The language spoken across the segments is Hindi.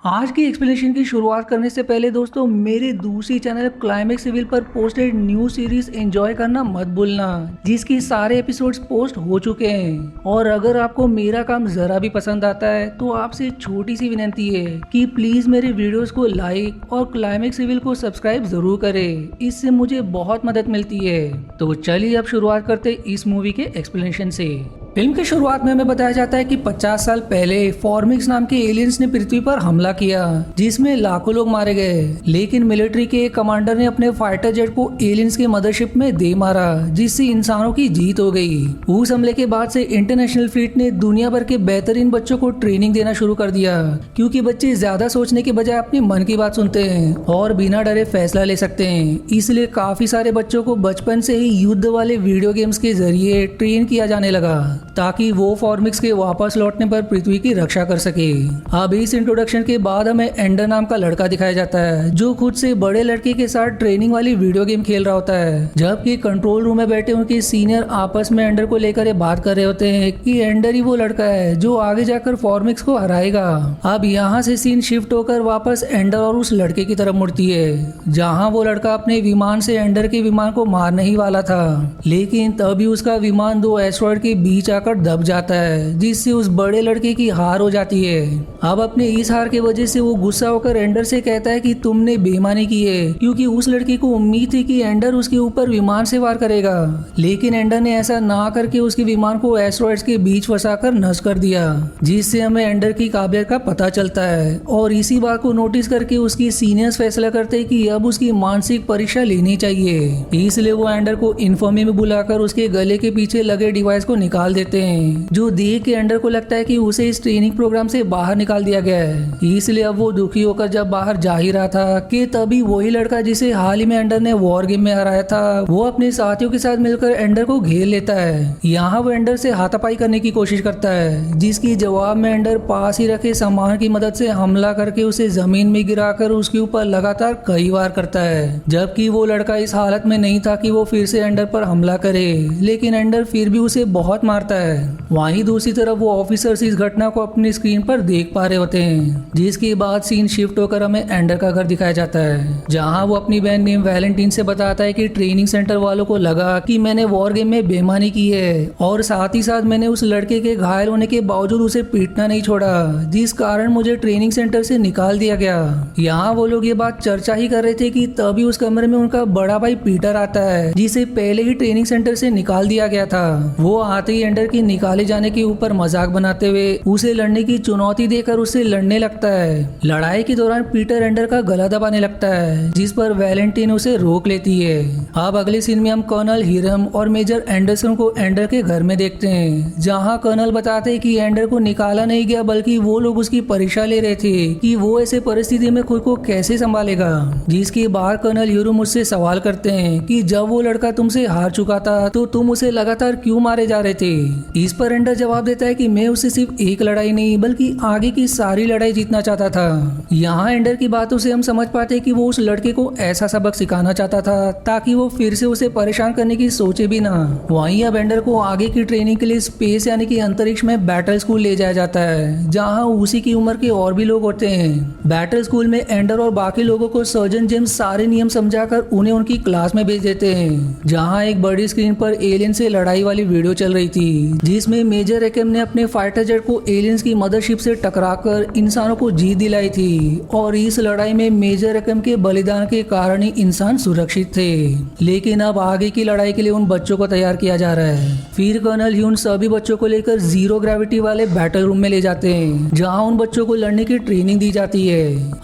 आज की एक्सप्लेनेशन की शुरुआत करने से पहले दोस्तों मेरे दूसरी चैनल क्लाइमेक्स सिविल पर पोस्टेड न्यू सीरीज एंजॉय करना मत भूलना, जिसकी सारे एपिसोड्स पोस्ट हो चुके हैं। और अगर आपको मेरा काम जरा भी पसंद आता है तो आपसे छोटी सी विनती है कि प्लीज मेरे वीडियोस को लाइक और क्लाइमेक्स सिविल को सब्सक्राइब जरूर करें, इससे मुझे बहुत मदद मिलती है। तो चलिए अब शुरुआत करते इस मूवी के एक्सप्लेनेशन से। फिल्म की शुरुआत में हमें बताया जाता है कि 50 साल पहले फॉर्मिक्स नाम के एलियंस ने पृथ्वी पर हमला किया, जिसमें लाखों लोग मारे गए। लेकिन मिलिट्री के एक कमांडर ने अपने फाइटर जेट को एलियंस के मदरशिप में दे मारा, जिससे इंसानों की जीत हो गई। उस हमले के बाद से इंटरनेशनल फ्लीट ने दुनिया भर के बेहतरीन बच्चों को ट्रेनिंग देना शुरू कर दिया, क्योंकि बच्चे ज्यादा सोचने के बजाय अपनी मन की बात सुनते हैं और बिना डरे फैसला ले सकते हैं। इसलिए काफी सारे बच्चों को बचपन से ही युद्ध वाले वीडियो गेम्स के जरिए ट्रेन किया जाने लगा, ताकि वो फॉर्मिक्स के वापस लौटने पर पृथ्वी की रक्षा कर सके। अब इस इंट्रोडक्शन के बाद हमें एंडर नाम का लड़का दिखाया जाता है, जो खुद से बड़े लड़के के साथ ट्रेनिंग वाली वीडियो गेम खेल रहा होता है। जबकि कंट्रोल रूम में बैठे उनके सीनियर आपस में एंडर को लेकर बात कर रहे होते हैं कि एंडर ही वो लड़का है जो आगे जाकर फॉर्मिक्स को हराएगा। अब यहाँ से सीन शिफ्ट होकर वापस एंडर और उस लड़के की तरफ मुड़ती है, जहाँ वो लड़का अपने विमान से एंडर के विमान को मारने ही वाला था। लेकिन तभी उसका विमान दो एस्ट्रॉयड के बीच आकर दब जाता है, जिससे उस बड़े लड़के की हार हो जाती है। अब अपने इस हार की वजह से वो गुस्सा होकर एंडर से कहता है कि तुमने बेईमानी की है, क्योंकि उस लड़के को उम्मीद थी कि एंडर उसके ऊपर विमान से वार करेगा। लेकिन एंडर ने ऐसा ना करके उसके विमान को एस्ट्रॉयड्स के बीच फंसाकर नष्ट कर दिया, जिससे हमें एंडर की काबिलियत का पता चलता है। और इसी बात को नोटिस करके उसकी सीनियर्स फैसला करते हैं कि अब उसकी मानसिक परीक्षा लेनी चाहिए। इसलिए वो एंडर को इन्फॉर्मी में बुलाकर उसके गले के पीछे लगे डिवाइस को निकाल देते हैं, जो देख के एंडर को लगता है कि उसे इस ट्रेनिंग प्रोग्राम से बाहर निकाल दिया गया है। इसलिए अब वो दुखी होकर जब बाहर जा ही रहा था कि तभी वही लड़का जिसे हाल ही में एंडर ने वॉर गेम में हराया था, वो अपने साथियों के साथ मिलकर एंडर को घेर लेता है। यहाँ वो एंडर से हाथापाई करने की कोशिश करता है, जिसकी जवाब में एंडर पास ही रखे सामान की मदद से हमला करके उसे जमीन में गिराकर उसके ऊपर लगातार कई बार करता है। जबकि वो लड़का इस हालत में नहीं था कि वो फिर से एंडर पर हमला करे, लेकिन एंडर फिर भी उसे बहुत मारता है। वहीं दूसरी तरफ वो ऑफिसर्स इस घटना को अपनी स्क्रीन पर देख पा रहे होते हैं, जिसके बाद सीन शिफ्ट होकर हमें एंडर का घर दिखाया जाता है, जहां वो अपनी बहन नेम वैलेंटाइन से बताता है कि ट्रेनिंग सेंटर वालों को लगा कि मैंने वॉर गेम में बेईमानी की है, और साथ ही साथ मैंने उस लड़के के घायल होने के बावजूद उसे पीटना नहीं छोड़ा, जिस कारण मुझे ट्रेनिंग सेंटर से निकाल दिया गया। यहाँ वो लोग ये बात चर्चा ही कर रहे थे कि तभी उस कमरे में उनका बड़ा भाई पीटर आता है, जिसे पहले ही ट्रेनिंग सेंटर से निकाल दिया गया था। वो आते ही एंडर की निकाले जाने के ऊपर मजाक बनाते हुए उसे लड़ने की चुनौती देकर उससे लड़ने लगता है। लड़ाई के दौरान पीटर एंडर का गला दबाने लगता है, जिस पर वैलेंटाइन उसे रोक लेती है। अब अगले सीन में हम कर्नल हिरम और मेजर एंडरसन को एंडर के घर में देखते हैं, जहां कर्नल बताते हैं कि एंडर को निकाला नहीं गया, बल्कि वो लोग उसकी परीक्षा ले रहे थे कि वो ऐसे परिस्थिति में खुद को कैसे संभालेगा। जिसके बाद कर्नल हिरम मुझसे सवाल करते हैं कि जब वो लड़का तुमसे हार चुका था तो तुम उसे लगातार क्यों मारे जा रहे थे। इस पर एंडर जवाब देता है कि मैं उससे सिर्फ एक लड़ाई नहीं बल्कि आगे की सारी लड़ाई जीतना चाहता था। यहाँ एंडर की बातों से हम समझ पाते हैं कि वो उस लड़के को ऐसा सबक सिखाना चाहता था ताकि वो फिर से उसे परेशान करने की सोचे भी ना। वहीं अब एंडर को आगे की ट्रेनिंग के लिए स्पेस यानी कि अंतरिक्ष में बैटल स्कूल ले जाया जाता है, जहाँ उसी की उम्र के और भी लोग होते हैं। बैटल स्कूल में एंडर और बाकी लोगों को सर्जन जेम्स सारे नियम समझाकर उन्हें उनकी क्लास में भेज देते हैं, जहाँ एक बड़ी स्क्रीन पर एलियन से लड़ाई वाली वीडियो चल रही थी, जिसमें मेजर एकम ने अपने फाइटर जेट को एलियंस की मदरशिप से टकराकर इंसानों को जीत दिलाई थी। और इस लड़ाई में मेजर एकम के बलिदान के कारण ही इंसान सुरक्षित थे। लेकिन अब आगे की लड़ाई के लिए उन बच्चों को तैयार किया जा रहा है। फिर कर्नल ह्यून सभी बच्चों को लेकर जीरो ग्रेविटी वाले बैटल रूम में ले जाते हैं, जहाँ उन बच्चों को लड़ने की ट्रेनिंग दी जाती है।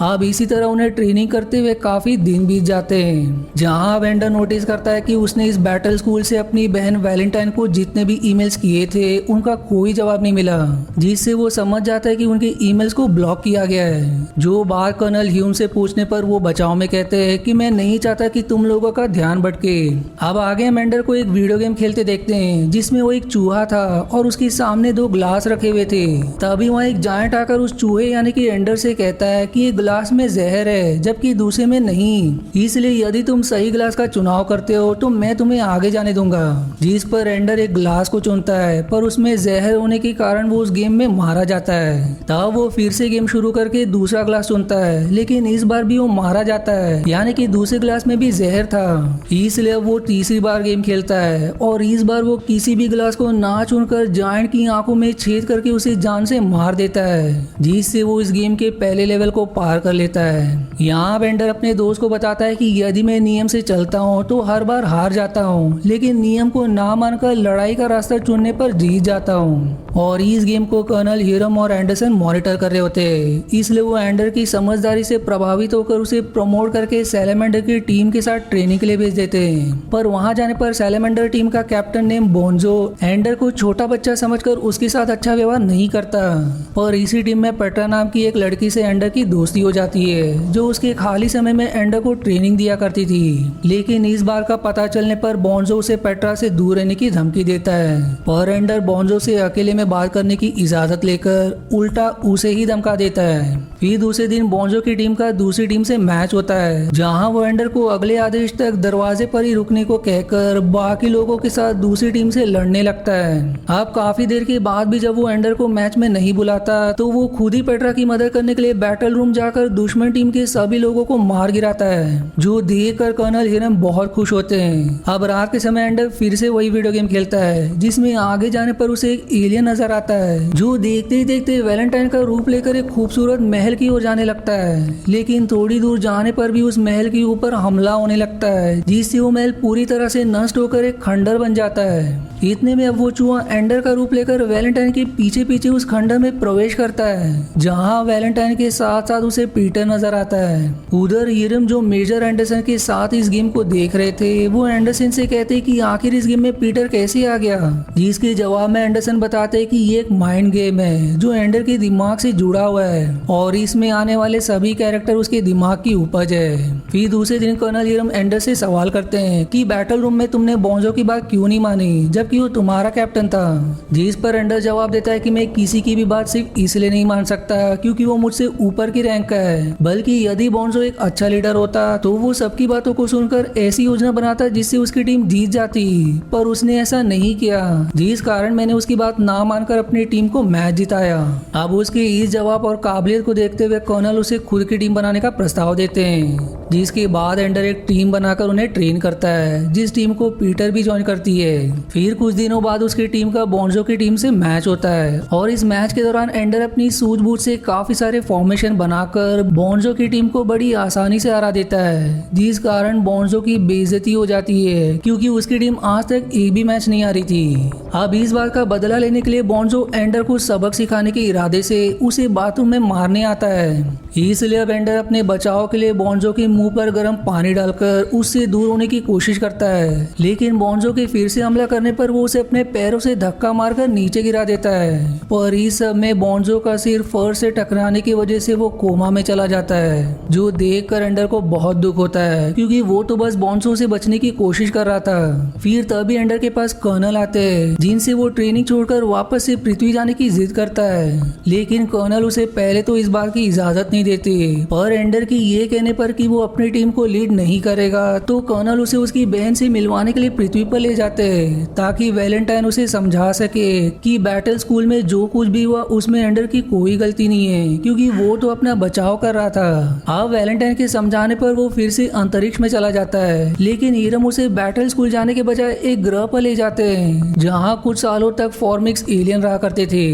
अब इसी तरह उन्हें ट्रेनिंग करते हुए काफी दिन बीत जाते हैं, जहाँ वेंडर नोटिस करता है कि उसने इस बैटल स्कूल से अपनी बहन वैलेंटाइन को जितने भी ईमेल्स किए थे उनका कोई जवाब नहीं मिला, जिससे वो समझ जाता है कि उनके ईमेल्स को ब्लॉक किया गया है। जो बात कर्नल ह्यूम से पूछने पर वो बचाव में कहते हैं कि मैं नहीं चाहता कि तुम लोगों का ध्यान भटके। अब आगे हम एंडर को एक वीडियो गेम खेलते देखते हैं, जिसमें वो एक चूहा था और उसके सामने दो ग्लास रखे हुए थे। तभी वहाँ एक जायंट आकर उस चूहे यानी कि एंडर से कहता है कि एक ग्लास में जहर है जबकि दूसरे में नहीं, इसलिए यदि तुम सही ग्लास का चुनाव करते हो तो मैं तुम्हें आगे जाने दूंगा। जिस पर एंडर एक ग्लास को चुनता है, पर उसमें जहर होने के कारण वो उस गेम में मारा जाता है। तब वो फिर से गेम शुरू करके दूसरा ग्लास चुनता है, लेकिन इस बार भी वो मारा जाता है, यानी कि दूसरे ग्लास में भी जहर था। इसलिए वो तीसरी बार गेम खेलता है और इस बार वो किसी भी ग्लास को ना चुनकर जायंट की आंखों में छेद करके उसे जान से मार देता है, जिससे वो इस गेम के पहले लेवल को पार कर लेता है। यहाँ बेंडर अपने दोस्त को बताता है कि यदि मैं नियम से चलता हूँ तो हर बार हार जाता हूँ, लेकिन नियम को ना मानकर लड़ाई का रास्ता चुनने पर जीत जाता हूँ। और इस गेम को कर्नल हिरम और एंडरसन मॉनिटर कर रहे होते हैं, इसलिए वो एंडर की समझदारी से प्रभावित होकर उसे प्रमोट करके सैलेमेंडर की टीम के साथ ट्रेनिंग के लिए भेज देते हैं। पर वहां जाने पर सैलेमेंडर टीम का कैप्टन नेम बोंजो एंडर को छोटा बच्चा समझकर उसके साथ अच्छा व्यवहार नहीं करता। पर इसी टीम में पेट्रा नाम की एक लड़की से एंडर की दोस्ती हो जाती है, जो उसके खाली समय में एंडर को ट्रेनिंग दिया करती थी। लेकिन इस बार का पता चलने पर बोंजो उसे पेट्रा से दूर रहने की धमकी देता है, पर एंडर बोंजो से अकेले में बात करने की इजाजत लेकर उल्टा उसे ही धमका देता है। फिर दूसरे दिन बोंजो की टीम का दूसरी टीम से मैच होता है, जहां वो एंडर को अगले आदेश तक दरवाजे पर ही रुकने को कहकर बाकी लोगों के साथ दूसरी टीम से लड़ने लगता है। अब काफी देर के बाद भी जब वो एंडर को मैच में नहीं बुलाता तो वो खुद ही पेट्रा की मदद करने के लिए बैटल रूम जाकर दुश्मन टीम के सभी लोगों को मार गिराता है, जो देखकर कर्नल हिरम बहुत खुश होते हैं। अब रात के समय एंडर फिर से वही वीडियो गेम खेलता है, जिसमें आगे जाने पर उसे एक एलियन नजर आता है, जो देखते ही देखते वैलेंटाइन का रूप लेकर एक खूबसूरत महल की ओर जाने लगता है। लेकिन थोड़ी दूर जाने पर भी उस महल के ऊपर हमला होने लगता है, जिससे वो महल पूरी तरह से नष्ट होकर एक खंडर बन जाता है। इतने में अब वो चूहा एंडर का रूप लेकर वैलेंटाइन के पीछे पीछे उस खंडर में प्रवेश करता है, जहां वैलेंटाइन के साथ साथ उसे पीटर नजर आता है। उधर हिरम, जो मेजर एंडरसन के साथ इस गेम को देख रहे थे, वो एंडरसन से कहते कि आखिर इस गेम में पीटर कैसे आ गया, जिसके जवाब में एंडरसन बताते कि ये एक माइंड गेम है जो एंडर के दिमाग से जुड़ा हुआ है और इसमें आने वाले सभी कैरेक्टर उसके दिमाग की उपज है। फिर दूसरे दिन कर्नल हिरम एंडर से सवाल करते हैं कि बैटल रूम में तुमने बोंजो की बात क्यों नहीं मानी, जबकि वो तुम्हारा कैप्टन था। जिस पर एंडर जवाब देता है कि मैं किसी की भी बात सिर्फ इसलिए नहीं मान सकता क्योंकि वो मुझसे ऊपर की रैंक का है, बल्कि यदि बोंजो एक अच्छा लीडर होता तो वो सबकी बातों को सुनकर ऐसी योजना बनाता जिससे उसकी टीम जीत जाती, पर उसने ऐसा नहीं किया, जिस कारण मैंने उसकी बात ना मानकर अपनी टीम को मैच जिताया। अब उसके इस जवाब और काबिलियत को देखते हुए कर्नल उसे खुद की टीम बनाने का प्रस्ताव देते हैं, जिसके बाद एंडर एक टीम बनाकर उन्हें ट्रेन करता है, जिस टीम को पीटर भी ज्वाइन करती है। फिर कुछ दिनों बाद उसकी टीम का बोंजो की टीम से मैच होता है और इस मैच के दौरान एंडर अपनी सूझबूझ से काफी सारे फॉर्मेशन बनाकर बोंजो की टीम को बड़ी आसानी से हरा देता है, जिस कारण बोंजो की बेइज्जती हो जाती है क्योंकि उसकी टीम आज तक एक भी मैच नहीं हारी थी। अब इस बात का बदला लेने के लिए बोंजो एंडर को सबक सिखाने के इरादे से उसे बाथरूम में मारने आता है। इसलिए अब एंडर अपने बचाव के लिए बोंजो के मुंह पर गर्म पानी डालकर उससे दूर होने की कोशिश करता है, लेकिन बोंजो के फिर से हमला करने पर वो उसे अपने पैरों से धक्का मारकर नीचे गिरा देता है। पर इस सब में बोंजो का सिर फर्श से टकराने की वजह से वो कोमा में चला जाता है, जो देखकर एंडर को बहुत दुख होता है क्योंकि वो तो बस बोंजो से बचने की कोशिश कर रहा था। फिर तभी एंडर के पास कर्नल आते हैं, जिनसे वो ट्रेनिंग छोड़कर वापस से पृथ्वी जाने की जिद करता है, लेकिन कर्नल उसे पहले तो इस बात की इजाजत नहीं देती। पर एंडर की ये कहने पर कि वो अपनी टीम को लीड नहीं करेगा तो कर्नल उसे उसकी बहन से मिलवाने के लिए पृथ्वी पर ले जाते हैं, ताकि वैलेंटाइन उसे समझा सके कि बैटल स्कूल में जो कुछ भी हुआ उसमें एंडर की कोई गलती नहीं है, क्योंकि वो तो अपना बचाव कर रहा था। अब वैलेंटाइन के समझाने पर वो फिर से अंतरिक्ष में चला जाता है, लेकिन हिरम उसे बैटल स्कूल जाने के बजाय एक ग्रह पर ले जाते हैं, जहाँ कुछ सालों तक फॉर्मिक्स एलियन रहा करते थे।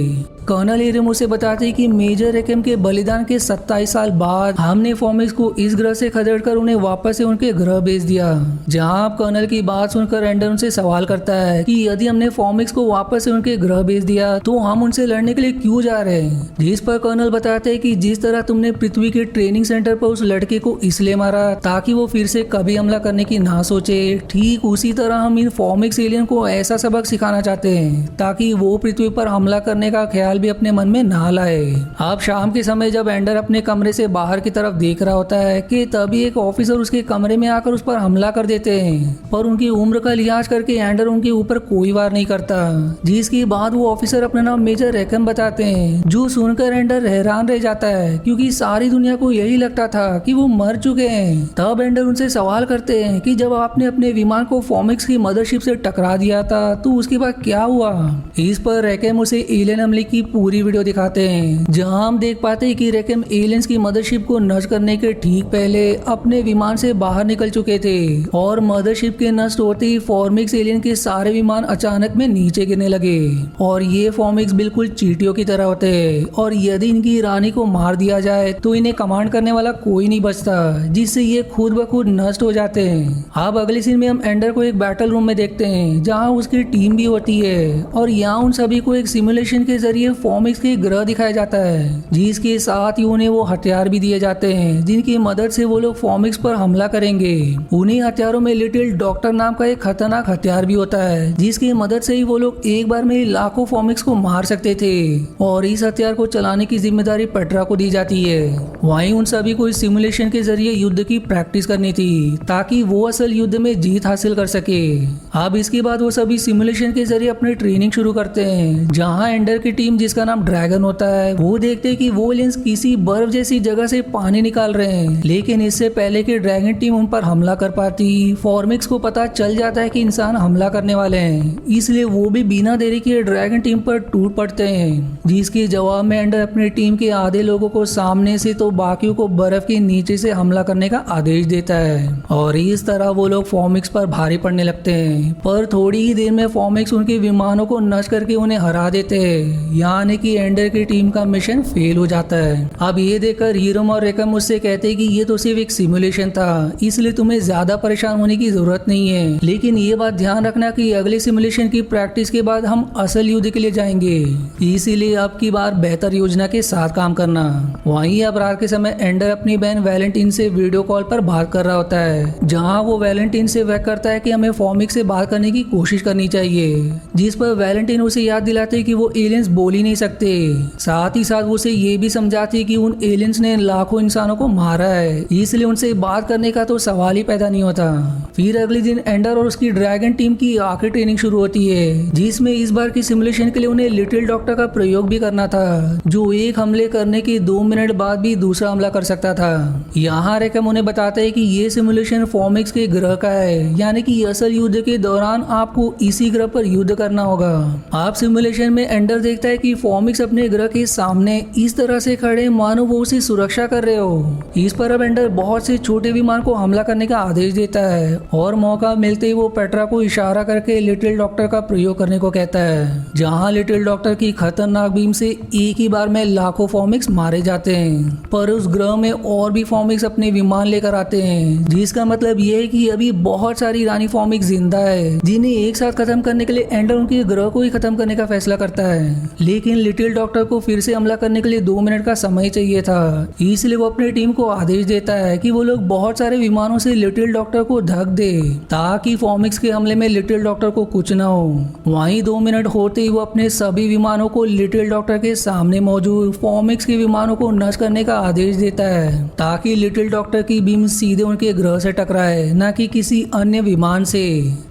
कर्नल हिरम उसे बताते कि मेजर रेकेम के बलिदान के 27 साल बाद हमने फॉर्मिक्स को इस ग्रह से खदेड़कर उन्हें वापस से उनके ग्रह भेज दिया। जहां कर्नल की बात सुनकर एंडर उनसे सवाल करता है कि यदि हमने फॉर्मिक्स को वापस से उनके ग्रह भेज दिया तो हम उनसे लड़ने के लिए क्यों जा रहे हैं। जिस पर कर्नल बताते हैं कि जिस तरह तुमने पृथ्वी के ट्रेनिंग सेंटर पर उस लड़के को इसलिए मारा ताकि वो फिर से कभी हमला करने की ना सोचे, ठीक उसी तरह हम इन फॉर्मिक्स एलियन को ऐसा सबक सिखाना चाहते हैं ताकि वो पृथ्वी पर हमला करने का ख्याल भी अपने मन में ना लाए। अब शाम के समय जब एंडर अपने कमरे से बाहर की तरफ देख रहा होता है कि तभी तभी एक ऑफिसर उसके कमरे में आकर उस पर हमला कर देते हैं, पर उनकी उम्र का लिहाज करके एंडर उनके ऊपर कोई वार नहीं करता। जिसके बाद वो ऑफिसर अपना नाम मेजर रैकम बताते हैं, जो सुनकर एंडर हैरान रह जाता है क्योंकि सारी दुनिया को यही लगता था कि वो मर चुके हैं। तब एंडर उनसे सवाल करते हैं कि जब आपने अपने विमान को फॉर्मिक्स की मदरशिप से टकरा दिया था तो उसके बाद क्या हुआ। इस पर रैकम उसे एलियन हमले की पूरी वीडियो दिखाते हैं, जहां हम देख पाते हैं कि रैकम एलियंस की मदरशिप को नष्ट करने के ठीक पहले अपने विमान से बाहर निकल चुके थे और मदरशिप के नष्ट होते ही फॉर्मिक्स एलियन के सारे विमान अचानक में नीचे गिरने लगे। और ये फॉर्मिक्स बिल्कुल चींटियों की तरह होते हैं और यदि इनकी रानी को मार दिया जाए तो इन्हें कमांड करने वाला कोई नहीं बचता, जिससे ये खुद ब खुद नष्ट हो जाते हैं। अब अगले सीन में हम एंडर को एक बैटल रूम में देखते हैं, जहां उसकी टीम भी होती है और यहाँ उन सभी को एक सिमुलेशन के जरिए फॉर्मिक्स के ग्रह दिखाया जाता है, जिसके साथ ही उन्हें वो हथियार भी दिए जाते हैं जिनकी मदद से वो लोग फॉर्मिक्स पर हमला करेंगे। उन्हीं हथियारों में लिटिल डॉक्टर नाम का एक खतरनाक हथियार भी होता है, जिसकी मदद से ही वो लोग एक बार में लाखों फॉर्मिक्स को मार सकते थे और इस हथियार को चलाने की जिम्मेदारी पेट्रा को दी जाती है। वहीं उन सभी को इस सिमुलेशन के जरिए युद्ध की प्रैक्टिस करनी थी ताकि वो असल युद्ध में जीत हासिल कर सके। अब इसके बाद वो सभी सिमुलेशन के जरिए अपनी ट्रेनिंग शुरू करते हैं, जहां एंडर की टीम जिसका नाम ड्रैगन होता है वो देखते हैं कि वो एलियंस किसी बर्फ जैसी जगह से पानी निकाल रहे हैं, लेकिन इससे पहले कि ड्रैगन टीम उन पर हमला कर पाती फॉर्मिक्स को पता चल जाता है कि इंसान हमला करने वाले हैं, इसलिए वो भी बिना देरी किए ड्रैगन टीम पर टूट पड़ते हैं। जिसके जवाब में एंडर अपनी टीम के आधे लोगों को सामने से तो बाकियों को बर्फ के नीचे से हमला करने का आदेश देता है और इस तरह वो लोग फॉर्मिक्स पर भारी पड़ने लगते हैं। पर थोड़ी ही देर में फॉर्मिक्स उनके विमानों को नष्ट करके उन्हें हरा देते हैं, यानी कि एंडर की टीम का मिशन फेल हो जाता है। अब ये देखकर हीरोम और रेकम मुझसे कहते हैं कि ये तो सिर्फ एक सिमुलेशन था, इसलिए तुम्हें ज्यादा परेशान होने की जरूरत नहीं है, लेकिन ये बात ध्यान रखना कि अगले सिमुलेशन की प्रैक्टिस के बाद हम असल युद्ध के लिए जाएंगे, इसीलिए अब की बार बेहतर योजना के साथ काम करना। वहीं अब रात के समय एंडर अपनी बहन वैलेंटाइन से वीडियो कॉल पर बात कर रहा होता है, जहां वो वैलेंटाइन से वह करता है कि हमें फॉर्मिक्स से बात करने की कोशिश करनी चाहिए, जिस पर वैलेंटाइन उसे याद दिलाते है कि वो एलियंस बोल ही नहीं सकते। साथ ही साथ वो उसे ये भी समझाती है कि उन एलियंस ने लाखों इंसानों को मारा है, इसलिए उनसे बात करने का तो सवाल ही पैदा नहीं होता। फिर अगले दिन एंडर और उसकी ड्रैगन टीम की आखिरी ट्रेनिंग शुरू होती है, जिसमें इस बार की सिमुलेशन के लिए उन्हें लिटिल डॉक्टर का प्रयोग भी करना था, जो एक हमले करने के 2 मिनट बाद भी दूसरा हमला कर सकता था। यहाँ रेकम उन्हें बताता है कि ये सिमुलेशन फॉर्मिक्स के ग्रह का है, यानी कि असल युद्ध के दौरान आपको इसी ग्रह पर युद्ध करना होगा। आप सिमुलेशन में एंडर देखता है कि फॉर्मिक्स अपने ग्रह के सामने इस तरह से खड़े मानो वो उसे सुरक्षा कर रहे हो। इस पर अब एंडर बहुत से छोटे विमान को हमला करने का आदेश देता है और मौका मिलते ही वो पेट्रा को इशारा करके लिटिल डॉक्टर का प्रयोग करने को कहता है, जहां लिटिल डॉक्टर की खतरनाक बीम से एक ही बार में लाखों फॉर्मिक्स मारे जाते हैं। पर उस ग्रह में और भी फॉर्मिक्स अपने विमान लेकर आते हैं, जिसका मतलब ये है कि अभी बहुत सारी रानी फॉर्मिक्स जिंदा है, जिन्हें एक साथ खत्म करने के लिए एंडर उनके ग्रह को ही खत्म करने का फैसला करता है। लेकिन लिटिल डॉक्टर को फिर से हमला करने के लिए 2 मिनट का समय चाहिए था, इसलिए वो अपनी टीम को आदेश देता है कि वो लोग बहुत सारे विमानों से लिटिल डॉक्टर को ढक दे, ताकि फॉर्मिक्स के हमले में लिटिल डॉक्टर को कुछ न हो। वहीं 2 मिनट होते ही वो अपने सभी विमानों को लिटिल डॉक्टर के सामने मौजूद फॉर्मिक्स के विमानों को नष्ट करने का आदेश देता है, ताकि लिटिल डॉक्टर की बीम सीधे उनके ग्रह से टकराए, न कि किसी अन्य विमान से।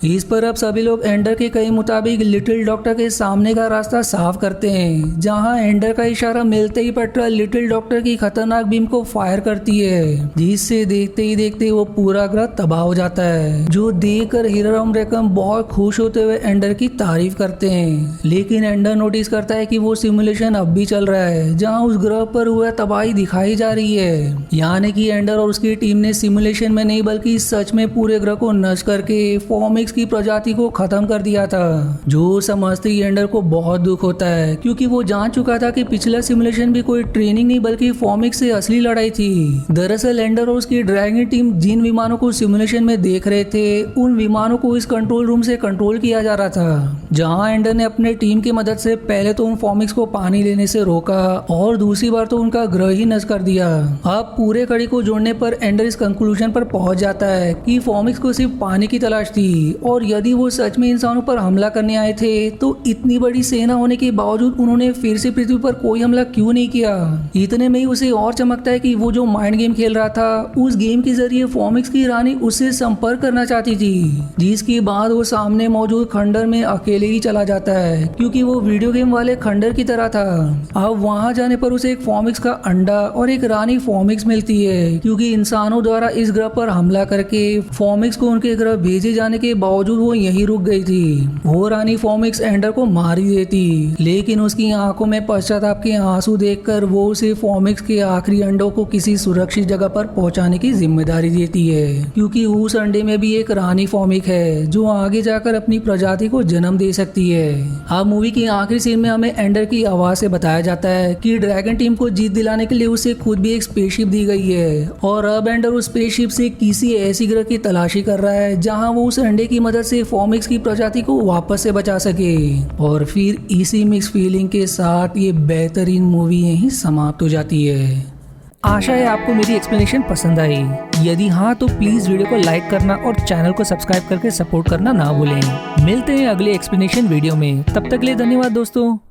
इस पर अब सभी लोग एंडर के कई मुताबिक लिटिल डॉक्टर के सामने का रास्ता साफ करते हैं, जहां एंडर का इशारा मिलते ही पेट्रा लिटिल डॉक्टर की खतरनाक बीम को फायर करती है, जिससे देखते ही देखते वो पूरा ग्रह तबाह हो जाता है, जो देखकर हीरोम रेकम बहुत खुश होते हुए एंडर की तारीफ करते हैं। लेकिन एंडर नोटिस करता है कि वो सिमुलेशन अब भी चल रहा है, जहां उस ग्रह पर हुआ तबाही दिखाई जा रही है, यानी कि एंडर और उसकी टीम ने सिमुलेशन में नहीं बल्कि सच में पूरे ग्रह को नष्ट करके फॉर्मिक्स की प्रजाति को खत्म कर दिया था। जो समझते ही एंडर को बहुत दुख होता है, क्योंकि वो जान चुका था कि पिछला सिमुलेशन भी कोई ट्रेनिंग नहीं बल्कि फॉर्मिक्स से असली लड़ाई थी। दरअसल एंडर और उसकी ड्रैगन टीम जिन विमानों को सिमुलेशन में देख रहे थे, उन विमानों को इस कंट्रोल रूम से कंट्रोल किया जा रहा था, जहां एंडर ने अपने टीम की मदद से पहले तो उन फॉर्मिक्स को पानी लेने से रोका और दूसरी बार तो उनका ग्रह ही नष्ट कर दिया। अब पूरे कड़ी को जोड़ने पर एंडर इस कंक्लूजन पर पहुंच जाता है कि फॉर्मिक्स को सिर्फ पानी की तलाश थी, और यदि वो सच में इंसानों पर हमला करने आए थे तो इतनी बड़ी सेना होने के बावजूद उन्होंने फिर से पृथ्वी पर कोई हमला क्यों नहीं किया। इतने में ही उसे और चमकता है कि वो जो माइंड गेम खेल रहा था उस गेम के जरिए फॉमिक्स की रानी उससे संपर्क करना चाहती थी, जिसके बाद वो सामने मौजूद खंडर में अकेले ही चला जाता है क्योंकि वो वीडियो गेम वाले खंडर की तरह था। अब वहां जाने पर उसे एक फॉमिक्स का अंडा और एक रानी फॉमिक्स मिलती है क्योंकि इंसानों द्वारा इस ग्रह पर हमला करके फॉमिक्स को उनके ग्रह भेजे जाने के बावजूद वो यहीं रुक गई थी। वो रानी फॉमिक्स एंडर को मार ही देती, लेकिन उसकी आंखों में पश्चाताप के आंसू देखकर वो उसे फॉमिक्स के आखिरी अंडों को किसी सुरक्षित जगह पर पहुंचाने की जिम्मेदारी देती है क्योंकि उस अंडे में भी एक रानी फॉमिक है जो आगे जाकर अपनी प्रजाति को जन्म दे सकती है। अब मूवी की आखिरी सीन में हमें एंडर की आवाज से बताया जाता है कि ड्रैगन टीम को जीत दिलाने के लिए उसे खुद भी एक स्पेसशिप दी गई है और अब एंडर उस स्पेसशिप से किसी ऐसी ग्रह की तलाशी कर रहा है जहां वो उस अंडे की मदद से फॉमिक्स की प्रजाति को वापस से बचा सके। और फिर इसी मिक्स फीलिंग के साथ ये बेहतरीन मूवी यहीं समाप्त हो जाती है। आशा है आपको मेरी एक्सप्लेनेशन पसंद आई। यदि हाँ तो प्लीज वीडियो को लाइक करना और चैनल को सब्सक्राइब करके सपोर्ट करना ना भूलें। मिलते हैं अगले एक्सप्लेनेशन वीडियो में, तब तक के लिए धन्यवाद दोस्तों।